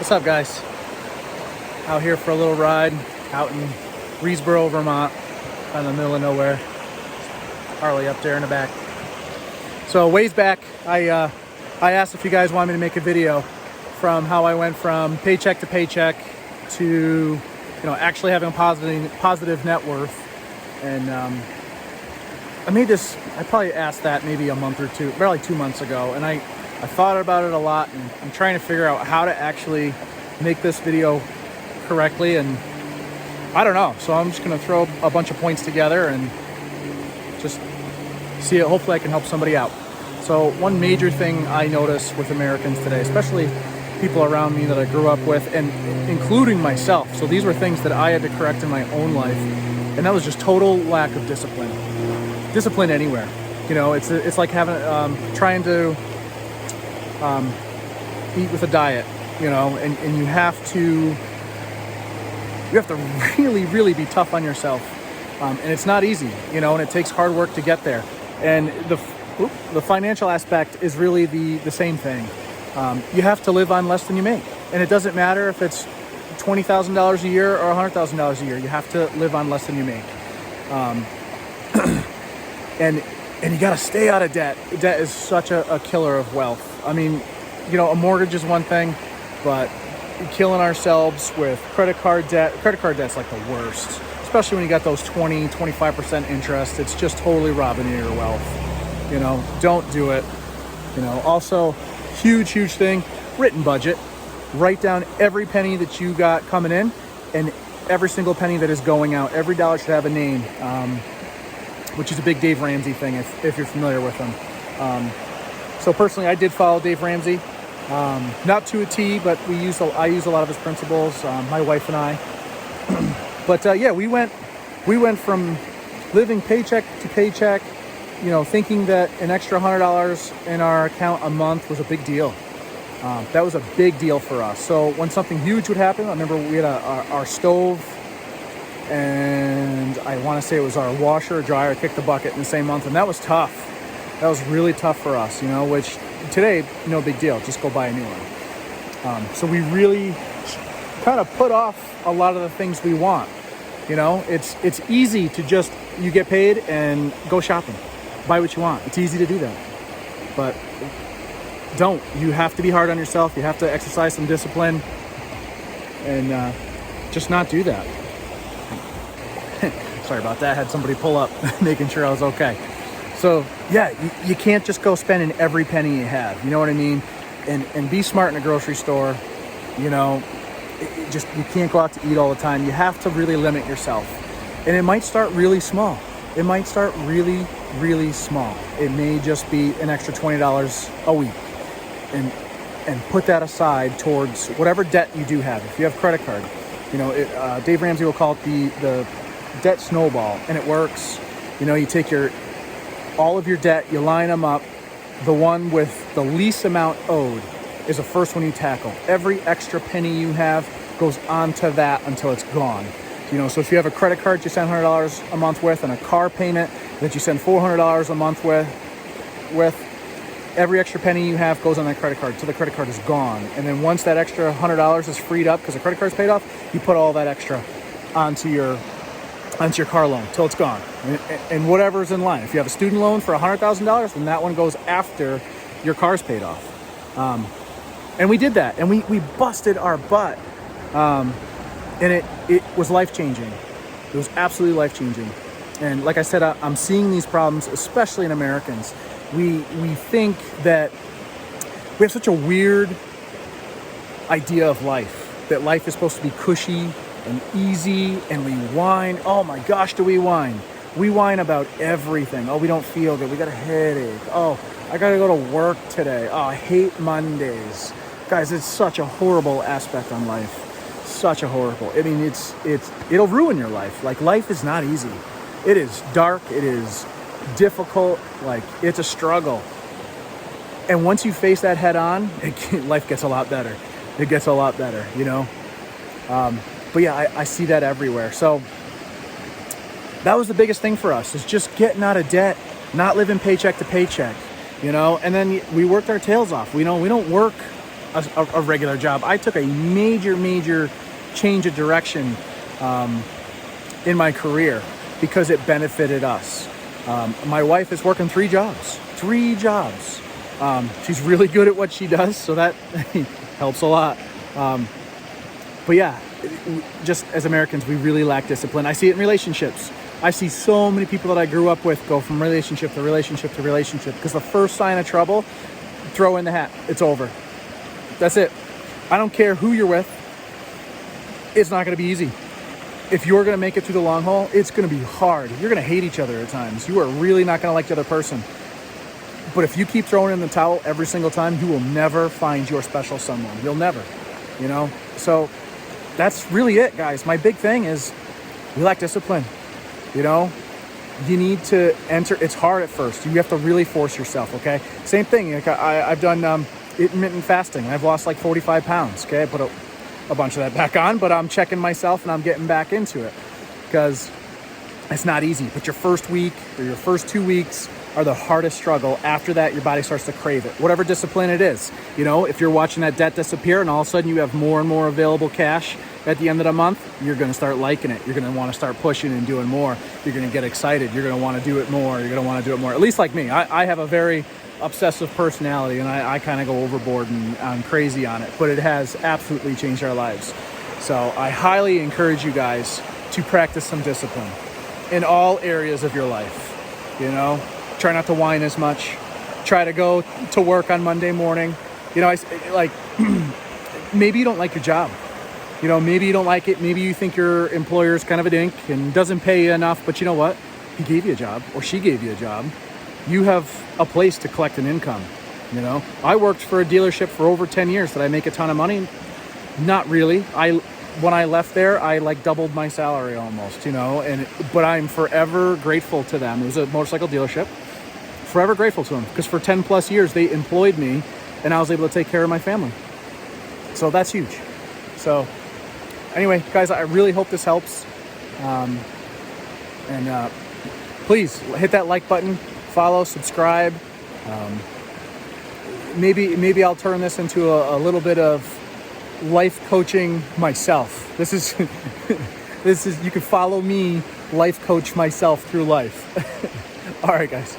What's up, guys? Out here for a little ride out in Greensboro, Vermont, out in the middle of nowhere. Harley up there in the back. So ways back, I asked if you guys wanted me to make a video from how I went from paycheck to paycheck to actually having a positive net worth. And I made this, I probably asked that maybe a month or two, barely 2 months ago, and I thought about it a lot, and I'm trying to figure out how to actually make this video correctly, and I don't know. So I'm just gonna throw a bunch of points together and just see it. Hopefully I can help somebody out. So one major thing I notice with Americans today, especially people around me that I grew up with, and including myself. So these were things that I had to correct in my own life, and that was just total lack of discipline. Discipline anywhere. It's like having trying to eat with a diet, and you have to really be tough on yourself, and it's not easy, and it takes hard work to get there. And the financial aspect is really the same thing. You have to live on less than you make, and it doesn't matter if it's $20,000 a year or $100,000 a year. You have to live on less than you make, and you got to stay out of debt. Debt is such a killer of wealth. I mean, a mortgage is one thing, but killing ourselves with credit card debt. Credit card debt's like the worst, especially when you got those 20-25% interest. It's just totally robbing you of your wealth. Don't do it. Also, huge thing, written budget. Write down every penny that you got coming in and every single penny that is going out. Every dollar should have a name, which is a big Dave Ramsey thing if you're familiar with him. So personally, I did follow Dave Ramsey. Not to a T, but I use a lot of his principles, my wife and I. But we went from living paycheck to paycheck, thinking that an extra $100 in our account a month was a big deal. That was a big deal for us. So when something huge would happen, I remember we had our stove, and I want to say it was our washer or dryer kicked the bucket in the same month, and that was tough. That was really tough for us, which today, no big deal, just go buy a new one. So we really kind of put off a lot of the things we want. It's easy to you get paid and go shopping, buy what you want. It's easy to do that, but don't. You have to be hard on yourself. You have to exercise some discipline and just not do that. Sorry about that. I had somebody pull up making sure I was okay. So yeah, you can't just go spending every penny you have. You know what I mean? And be smart in a grocery store. You can't go out to eat all the time. You have to really limit yourself. And it might start really small. It might start really, really small. It may just be an extra $20 a week. And put that aside towards whatever debt you do have. If you have credit card, Dave Ramsey will call it the Debt Snowball, and it works. You take all of your debt, you line them up. The one with the least amount owed is the first one you tackle. Every extra penny you have goes onto that until it's gone. So if you have a credit card you send $100 a month with, and a car payment that you send $400 a month with, every extra penny you have goes on that credit card till the credit card is gone. And then once that extra $100 is freed up because the credit card's paid off, you put all that extra onto your car loan till it's gone. And whatever's in line. If you have a student loan for $100,000, then that one goes after your car's paid off. And we did that, and we busted our butt. And it was life-changing. It was absolutely life-changing. And like I said, I'm seeing these problems, especially in Americans. We think that we have such a weird idea of life, that life is supposed to be cushy and easy, and we whine. Oh my gosh, do we whine? We whine about everything. Oh, we don't feel good. We got a headache. Oh, I got to go to work today. Oh, I hate Mondays. Guys, it's such a horrible aspect on life. Such a horrible. I mean, it'll ruin your life. Like, life is not easy. It is dark. It is difficult. Like, it's a struggle. And once you face that head on, life gets a lot better. It gets a lot better, But yeah, I see that everywhere. So that was the biggest thing for us, is just getting out of debt, not living paycheck to paycheck, And then we worked our tails off. We don't work a regular job. I took a major change of direction in my career because it benefited us. My wife is working 3 jobs. She's really good at what she does, so that helps a lot. But yeah, just as Americans, we really lack discipline. I see it in relationships. I see so many people that I grew up with go from relationship to relationship to relationship because the first sign of trouble, throw in the hat. It's over. That's it. I don't care who you're with. It's not going to be easy. If you're going to make it through the long haul, it's going to be hard. You're going to hate each other at times. You are really not going to like the other person. But if you keep throwing in the towel every single time, you will never find your special someone. You'll never, So that's really it, guys. My big thing is we lack discipline. You need to enter. It's hard at first. You have to really force yourself, okay? Same thing. Like I've done intermittent fasting. I've lost like 45 pounds, okay? I put a bunch of that back on, but I'm checking myself and I'm getting back into it because it's not easy. But your first week or your first 2 weeks are the hardest struggle. After that, your body starts to crave it, whatever discipline it is. If you're watching that debt disappear and all of a sudden you have more and more available cash at the end of the month, you're going to start liking it. You're going to want to start pushing and doing more. You're going to get excited. You're going to want to do it more. You're going to want to do it more. At least like me. I have a very obsessive personality and I kind of go overboard and I'm crazy on it, but it has absolutely changed our lives. So I highly encourage you guys to practice some discipline in all areas of your life. Try not to whine as much. Try to go to work on Monday morning. Maybe you don't like your job. Maybe you don't like it. Maybe you think your employer is kind of a dink and doesn't pay you enough. But you know what? He gave you a job or she gave you a job. You have a place to collect an income. I worked for a dealership for over 10 years. Did I make a ton of money? Not really. When I left there, I doubled my salary almost, but I'm forever grateful to them. It was a motorcycle dealership. Forever grateful to them because for 10 plus years, they employed me and I was able to take care of my family. So that's huge. So anyway, guys, I really hope this helps. Please hit that like button, follow, subscribe. Maybe I'll turn this into a little bit of life coaching myself. This is you can follow me life coach myself through life. All right, guys.